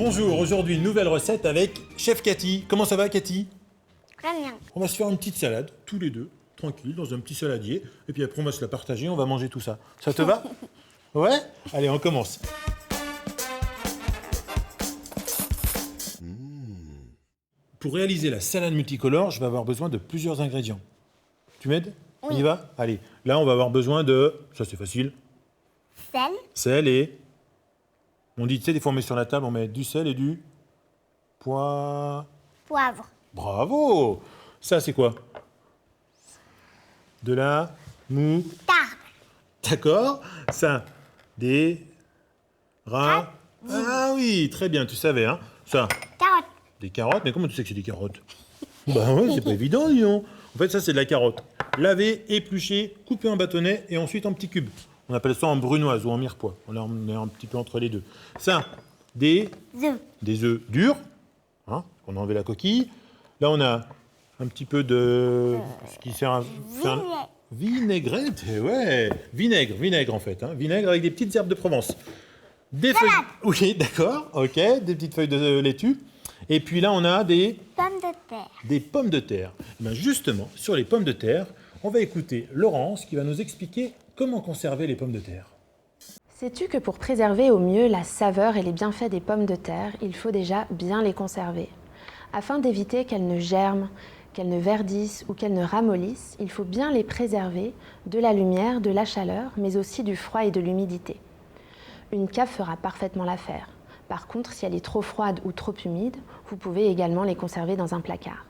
Bonjour, aujourd'hui nouvelle recette avec Chef Cathy. Comment ça va Cathy? Très bien. On va se faire une petite salade, tous les deux, tranquille, dans un petit saladier. Et puis après on va se la partager, on va manger tout ça. Ça te va? Ouais? Allez, on commence. Pour réaliser la salade multicolore, je vais avoir besoin de plusieurs ingrédients. Tu m'aides? On y va? Allez, là on va avoir besoin de... Ça c'est facile. Sel, Sel et... On dit, tu sais, des fois on met sur la table, on met du sel et du... Poivre. Bravo! Ça, c'est quoi? De la mou. tarte, D'accord. Ça, des rats. Ah oui, très bien, tu savais, hein. Ça, carotte, des carottes. Mais comment tu sais que c'est des carottes? Bah ouais, c'est pas évident, dis donc. En fait, ça, c'est de la carotte. Lavée, épluchée, coupée en bâtonnets et ensuite en petits cubes. On appelle ça en brunoise ou en mirepoix. On est un petit peu entre les deux. Ça, des œufs, œufs durs, hein, on a enlevé la coquille. Là, on a un petit peu de ce qui sert à faire vinaigrette, ouais, vinaigre en fait, hein, vinaigre avec des petites herbes de Provence. Des feuilles, oui, d'accord, ok, des petites feuilles de laitue. Et puis là, on a des pommes de terre. pommes de terre. Eh bien, justement, sur les pommes de terre, on va écouter Laurence qui va nous expliquer comment conserver les pommes de terre. Sais-tu que pour préserver au mieux la saveur et les bienfaits des pommes de terre, il faut déjà bien les conserver. Afin d'éviter qu'elles ne germent, qu'elles ne verdissent ou qu'elles ne ramollissent, il faut bien les préserver de la lumière, de la chaleur, mais aussi du froid et de l'humidité. Une cave fera parfaitement l'affaire. Par contre, si elle est trop froide ou trop humide, vous pouvez également les conserver dans un placard.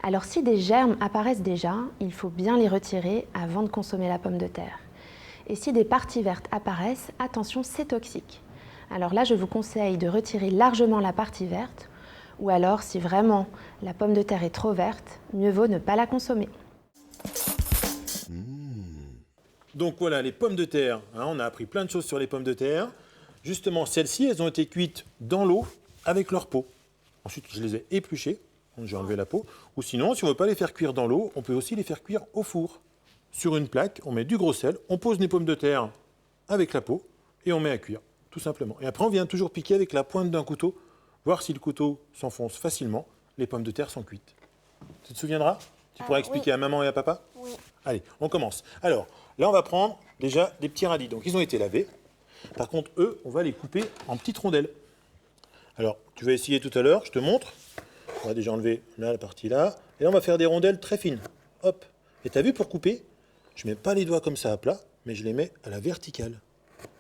Alors si des germes apparaissent déjà, il faut bien les retirer avant de consommer la pomme de terre. Et si des parties vertes apparaissent, attention, c'est toxique. Alors là, je vous conseille de retirer largement la partie verte, ou alors, si vraiment la pomme de terre est trop verte, mieux vaut ne pas la consommer. Donc voilà, les pommes de terre, hein, on a appris plein de choses sur les pommes de terre. Justement, celles-ci, elles ont été cuites dans l'eau avec leur peau. Ensuite, je les ai épluchées, donc j'ai enlevé la peau. Ou sinon, si on ne veut pas les faire cuire dans l'eau, on peut aussi les faire cuire au four. Sur une plaque, on met du gros sel, on pose les pommes de terre avec la peau et on met à cuire, tout simplement. Et après, on vient toujours piquer avec la pointe d'un couteau, voir si le couteau s'enfonce facilement. Les pommes de terre sont cuites. Tu te souviendras? Tu pourras expliquer à maman et à papa? Oui. Allez, on commence. Alors, là, on va prendre déjà des petits radis. Donc, ils ont été lavés. Par contre, eux, on va les couper en petites rondelles. Alors, tu vas essayer tout à l'heure, je te montre. On va déjà enlever là, la partie là. Et là, on va faire des rondelles très fines. Hop. Et tu as vu, pour couper, je ne mets pas les doigts comme ça à plat, mais je les mets à la verticale.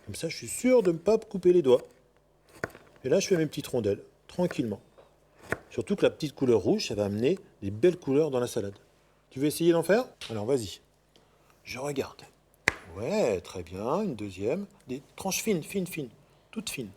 Comme ça, je suis sûr de ne pas couper les doigts. Et là, je fais mes petites rondelles, tranquillement. Surtout que la petite couleur rouge, ça va amener des belles couleurs dans la salade. Tu veux essayer d'en faire? Alors, vas-y. Je regarde. Ouais, très bien. Une deuxième. Des tranches fines, toutes fines.